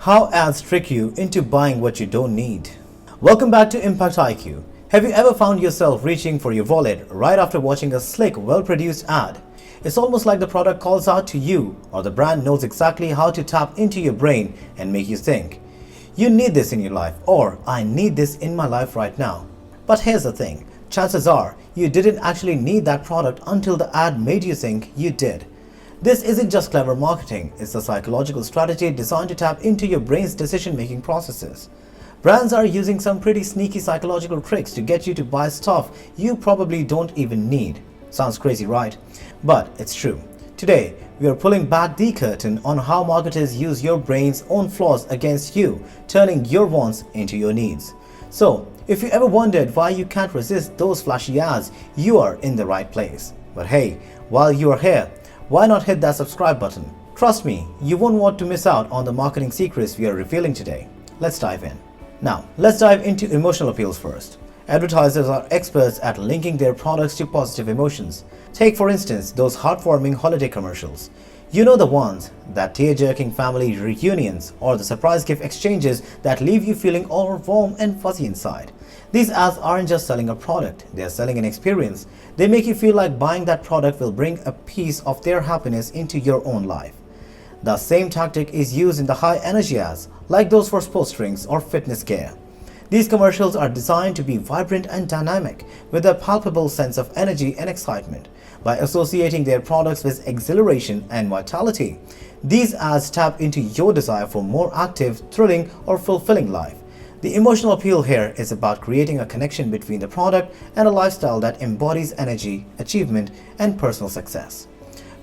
How ads trick you into buying what you don't need. Welcome back to Impact IQ. Have you ever found yourself reaching for your wallet right after watching a slick, well-produced ad? It's almost like the product calls out to you, or the brand knows exactly how to tap into your brain and make you think, you need this in your life, or I need this in my life right now. But here's the thing, chances are you didn't actually need that product until the ad made you think you did. This isn't just clever marketing, it's a psychological strategy designed to tap into your brain's decision-making processes. Brands are using some pretty sneaky psychological tricks to get you to buy stuff you probably don't even need. Sounds crazy, right? But it's true. Today, we are pulling back the curtain on how marketers use your brain's own flaws against you, turning your wants into your needs. So, if you ever wondered why you can't resist those flashy ads, you are in the right place. But hey, while you are here, why not hit that subscribe button? Trust me, you won't want to miss out on the marketing secrets we are revealing today. Let's dive in. Now, let's dive into emotional appeals first. Advertisers are experts at linking their products to positive emotions. Take for instance those heartwarming holiday commercials. You know the ones, that tear-jerking family reunions or the surprise gift exchanges that leave you feeling all warm and fuzzy inside. These ads aren't just selling a product, they are selling an experience. They make you feel like buying that product will bring a piece of their happiness into your own life. The same tactic is used in the high-energy ads, like those for sports drinks or fitness gear. These commercials are designed to be vibrant and dynamic, with a palpable sense of energy and excitement. By associating their products with exhilaration and vitality, these ads tap into your desire for more active, thrilling, or fulfilling life. The emotional appeal here is about creating a connection between the product and a lifestyle that embodies energy, achievement, and personal success.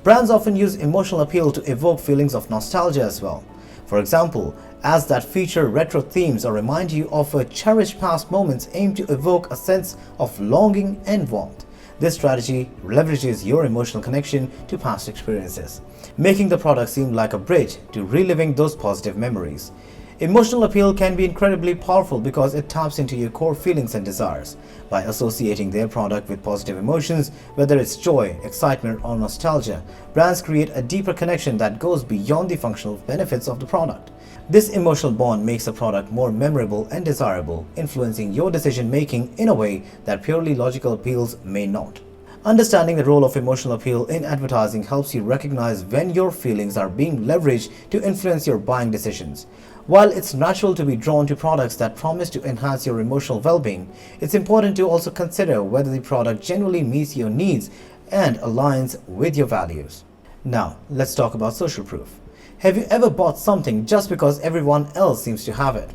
Brands often use emotional appeal to evoke feelings of nostalgia as well. For example, ads that feature retro themes or remind you of cherished past moments aim to evoke a sense of longing and warmth. This strategy leverages your emotional connection to past experiences, making the product seem like a bridge to reliving those positive memories. Emotional appeal can be incredibly powerful because it taps into your core feelings and desires. By associating their product with positive emotions, whether it's joy, excitement, or nostalgia, brands create a deeper connection that goes beyond the functional benefits of the product. This emotional bond makes the product more memorable and desirable, influencing your decision-making in a way that purely logical appeals may not. Understanding the role of emotional appeal in advertising helps you recognize when your feelings are being leveraged to influence your buying decisions. While it's natural to be drawn to products that promise to enhance your emotional well-being, it's important to also consider whether the product genuinely meets your needs and aligns with your values. Now, let's talk about social proof. Have you ever bought something just because everyone else seems to have it?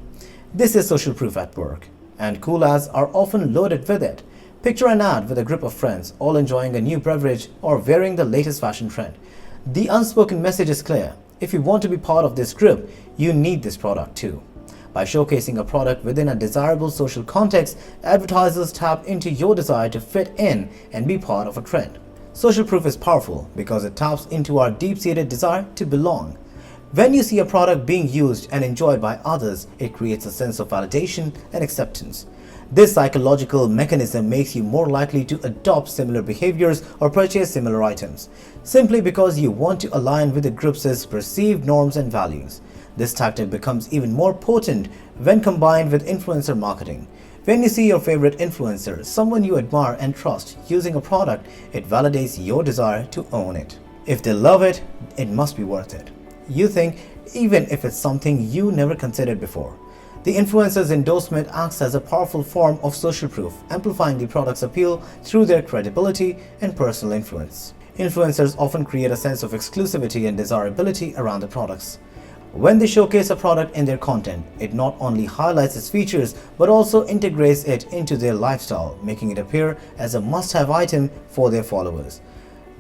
This is social proof at work, and cool ads are often loaded with it. Picture an ad with a group of friends, all enjoying a new beverage or wearing the latest fashion trend. The unspoken message is clear. If you want to be part of this group, you need this product too. By showcasing a product within a desirable social context, advertisers tap into your desire to fit in and be part of a trend. Social proof is powerful because it taps into our deep-seated desire to belong. When you see a product being used and enjoyed by others, it creates a sense of validation and acceptance. This psychological mechanism makes you more likely to adopt similar behaviors or purchase similar items, simply because you want to align with the group's perceived norms and values. This tactic becomes even more potent when combined with influencer marketing. When you see your favorite influencer, someone you admire and trust, using a product, it validates your desire to own it. If they love it, it must be worth it. You think, even if it's something you never considered before. The influencer's endorsement acts as a powerful form of social proof, amplifying the product's appeal through their credibility and personal influence. Influencers often create a sense of exclusivity and desirability around the products. When they showcase a product in their content, it not only highlights its features but also integrates it into their lifestyle, making it appear as a must-have item for their followers.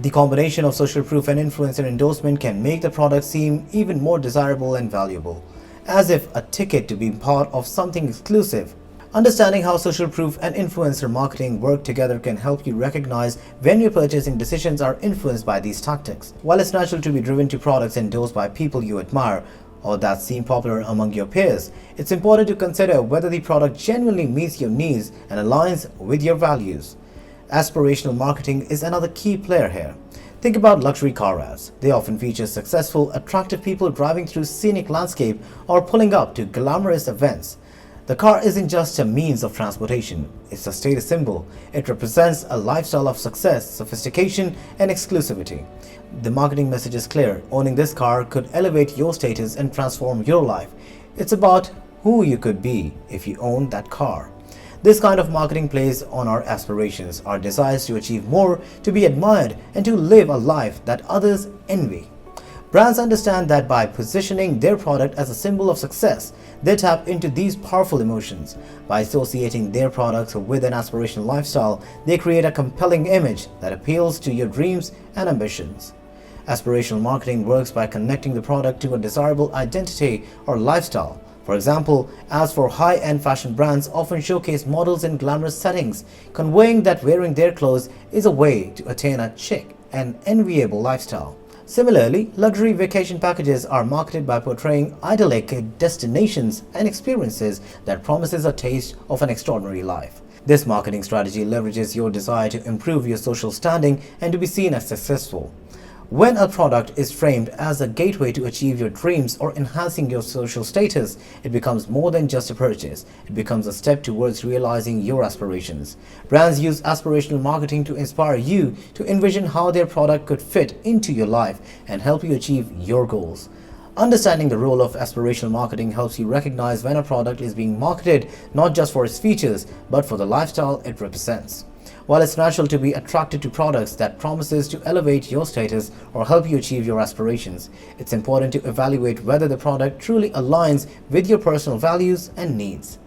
The combination of social proof and influencer endorsement can make the product seem even more desirable and valuable, as if a ticket to be part of something exclusive. Understanding how social proof and influencer marketing work together can help you recognize when your purchasing decisions are influenced by these tactics. While it's natural to be driven to products endorsed by people you admire or that seem popular among your peers, it's important to consider whether the product genuinely meets your needs and aligns with your values. Aspirational marketing is another key player here. Think about luxury car ads. They often feature successful, attractive people driving through scenic landscape or pulling up to glamorous events. The car isn't just a means of transportation, it's a status symbol. It represents a lifestyle of success, sophistication, and exclusivity. The marketing message is clear. Owning this car could elevate your status and transform your life. It's about who you could be if you owned that car. This kind of marketing plays on our aspirations, our desires to achieve more, to be admired, and to live a life that others envy. Brands understand that by positioning their product as a symbol of success, they tap into these powerful emotions. By associating their products with an aspirational lifestyle, they create a compelling image that appeals to your dreams and ambitions. Aspirational marketing works by connecting the product to a desirable identity or lifestyle. For example, ads for high-end fashion brands often showcase models in glamorous settings, conveying that wearing their clothes is a way to attain a chic and enviable lifestyle. Similarly, luxury vacation packages are marketed by portraying idyllic destinations and experiences that promises a taste of an extraordinary life. This marketing strategy leverages your desire to improve your social standing and to be seen as successful. When a product is framed as a gateway to achieve your dreams or enhancing your social status, it becomes more than just a purchase. It becomes a step towards realizing your aspirations. Brands use aspirational marketing to inspire you to envision how their product could fit into your life and help you achieve your goals. Understanding the role of aspirational marketing helps you recognize when a product is being marketed not just for its features, but for the lifestyle it represents. While it's natural to be attracted to products that promises to elevate your status or help you achieve your aspirations, it's important to evaluate whether the product truly aligns with your personal values and needs.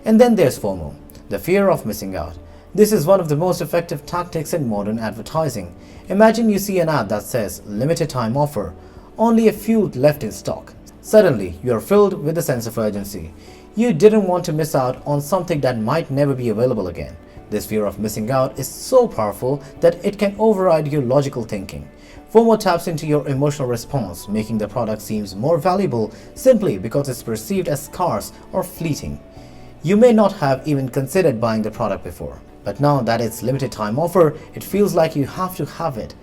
And then there's FOMO, the fear of missing out. This is one of the most effective tactics in modern advertising. Imagine you see an ad that says limited time offer, only a few left in stock. Suddenly, you are filled with a sense of urgency. You didn't want to miss out on something that might never be available again. This fear of missing out is so powerful that it can override your logical thinking. FOMO taps into your emotional response, making the product seem more valuable simply because it's perceived as scarce or fleeting. You may not have even considered buying the product before, but now that it's limited time offer, it feels like you have to have it.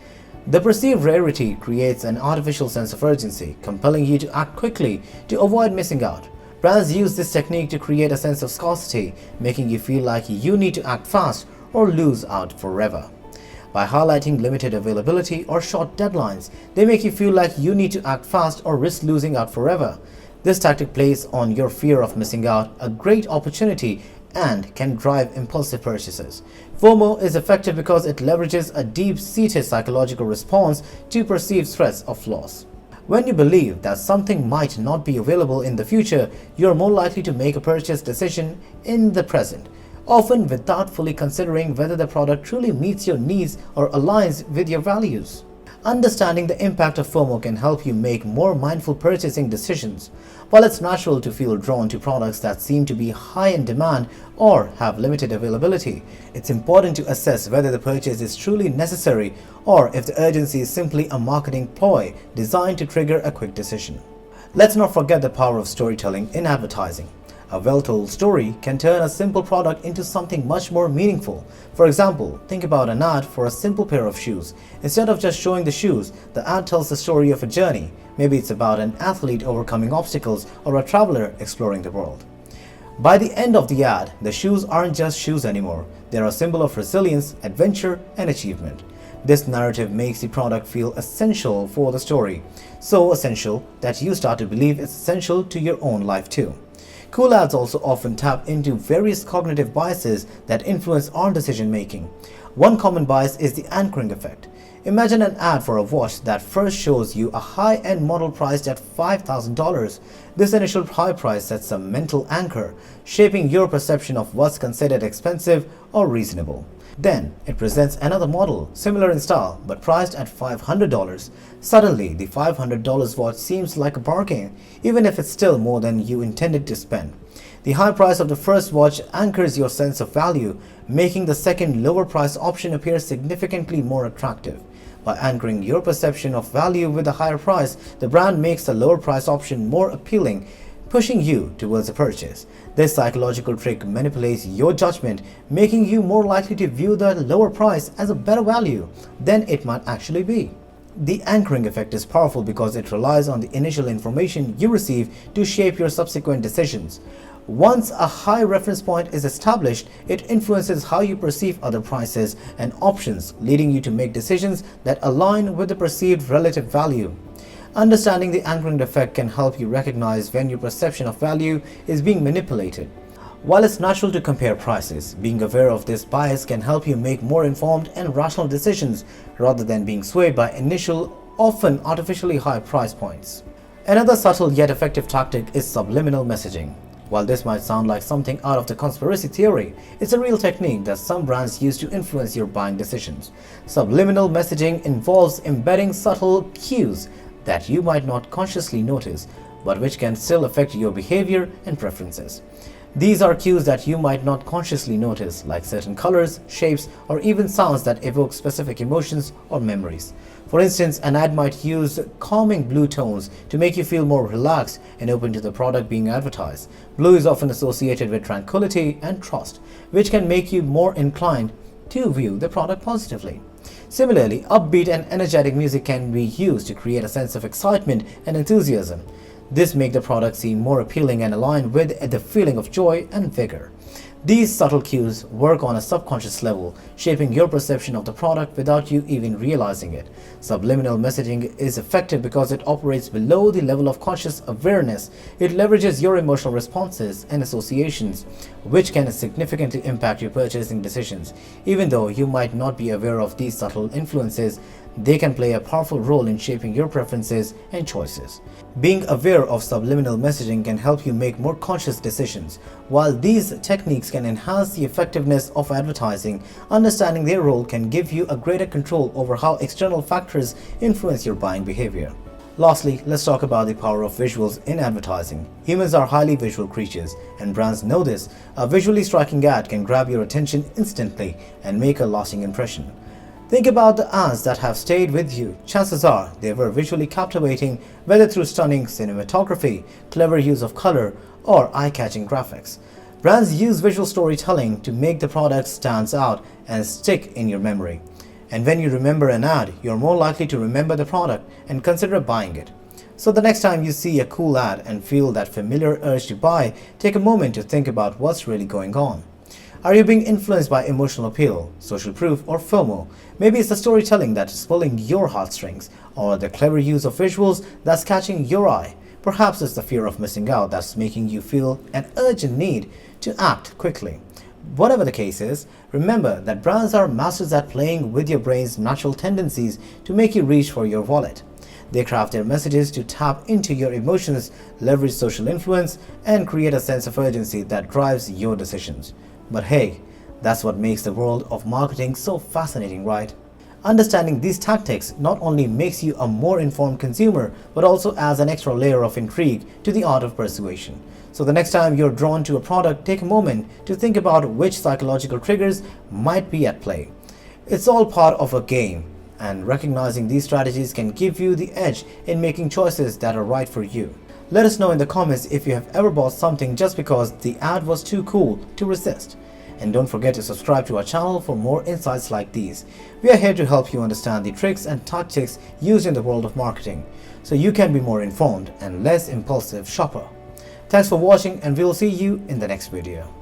The perceived rarity creates an artificial sense of urgency, compelling you to act quickly to avoid missing out. Brands use this technique to create a sense of scarcity, making you feel like you need to act fast or lose out forever. By highlighting limited availability or short deadlines, they make you feel like you need to act fast or risk losing out forever. This tactic plays on your fear of missing out, a great opportunity, and can drive impulsive purchases. FOMO is effective because it leverages a deep-seated psychological response to perceived threats of loss. When you believe that something might not be available in the future, you're more likely to make a purchase decision in the present, often without fully considering whether the product truly meets your needs or aligns with your values. Understanding the impact of FOMO can help you make more mindful purchasing decisions. While it's natural to feel drawn to products that seem to be high in demand or have limited availability, it's important to assess whether the purchase is truly necessary or if the urgency is simply a marketing ploy designed to trigger a quick decision. Let's not forget the power of storytelling in advertising. A well-told story can turn a simple product into something much more meaningful. For example, think about an ad for a simple pair of shoes. Instead of just showing the shoes, the ad tells the story of a journey. Maybe it's about an athlete overcoming obstacles or a traveler exploring the world. By the end of the ad, the shoes aren't just shoes anymore. They're a symbol of resilience, adventure, and achievement. This narrative makes the product feel essential for the story. So essential that you start to believe it's essential to your own life too. Cool ads also often tap into various cognitive biases that influence our decision making. One common bias is the anchoring effect. Imagine an ad for a watch that first shows you a high-end model priced at $5,000. This initial high price sets a mental anchor, shaping your perception of what's considered expensive or reasonable. Then, it presents another model, similar in style, but priced at $500. Suddenly, the $500 watch seems like a bargain, even if it's still more than you intended to spend. The high price of the first watch anchors your sense of value, making the second lower price option appear significantly more attractive. By anchoring your perception of value with a higher price, the brand makes the lower price option more appealing pushing you towards a purchase. This psychological trick manipulates your judgment, making you more likely to view the lower price as a better value than it might actually be. The anchoring effect is powerful because it relies on the initial information you receive to shape your subsequent decisions. Once a high reference point is established, it influences how you perceive other prices and options, leading you to make decisions that align with the perceived relative value. Understanding the anchoring effect can help you recognize when your perception of value is being manipulated. While it's natural to compare prices, being aware of this bias can help you make more informed and rational decisions rather than being swayed by initial, often artificially high price points. Another subtle yet effective tactic is subliminal messaging. While this might sound like something out of the conspiracy theory, it's a real technique that some brands use to influence your buying decisions. Subliminal messaging involves embedding subtle cues that you might not consciously notice, but which can still affect your behavior and preferences. These are cues that you might not consciously notice, like certain colors, shapes, or even sounds that evoke specific emotions or memories. For instance, an ad might use calming blue tones to make you feel more relaxed and open to the product being advertised. Blue is often associated with tranquility and trust, which can make you more inclined to view the product positively. Similarly, upbeat and energetic music can be used to create a sense of excitement and enthusiasm. This makes the product seem more appealing and aligned with the feeling of joy and vigor. These subtle cues work on a subconscious level, shaping your perception of the product without you even realizing it. Subliminal messaging is effective because it operates below the level of conscious awareness. It leverages your emotional responses and associations, which can significantly impact your purchasing decisions. Even though you might not be aware of these subtle influences, they can play a powerful role in shaping your preferences and choices. Being aware of subliminal messaging can help you make more conscious decisions. While these techniques can enhance the effectiveness of advertising, understanding their role can give you a greater control over how external factors influence your buying behavior. Lastly, let's talk about the power of visuals in advertising. Humans are highly visual creatures, and brands know this. A visually striking ad can grab your attention instantly and make a lasting impression. Think about the ads that have stayed with you. Chances are they were visually captivating, whether through stunning cinematography, clever use of color, or eye-catching graphics. Brands use visual storytelling to make the product stand out and stick in your memory. And when you remember an ad, you're more likely to remember the product and consider buying it. So the next time you see a cool ad and feel that familiar urge to buy, take a moment to think about what's really going on. Are you being influenced by emotional appeal, social proof, or FOMO? Maybe it's the storytelling that is pulling your heartstrings, or the clever use of visuals that's catching your eye. Perhaps it's the fear of missing out that's making you feel an urgent need to act quickly. Whatever the case is, remember that brands are masters at playing with your brain's natural tendencies to make you reach for your wallet. They craft their messages to tap into your emotions, leverage social influence, and create a sense of urgency that drives your decisions. But hey, that's what makes the world of marketing so fascinating, right? Understanding these tactics not only makes you a more informed consumer, but also adds an extra layer of intrigue to the art of persuasion. So the next time you're drawn to a product, take a moment to think about which psychological triggers might be at play. It's all part of a game, and recognizing these strategies can give you the edge in making choices that are right for you. Let us know in the comments if you have ever bought something just because the ad was too cool to resist. And don't forget to subscribe to our channel for more insights like these. We are here to help you understand the tricks and tactics used in the world of marketing, so you can be more informed and less impulsive shopper. Thanks for watching, and we'll see you in the next video.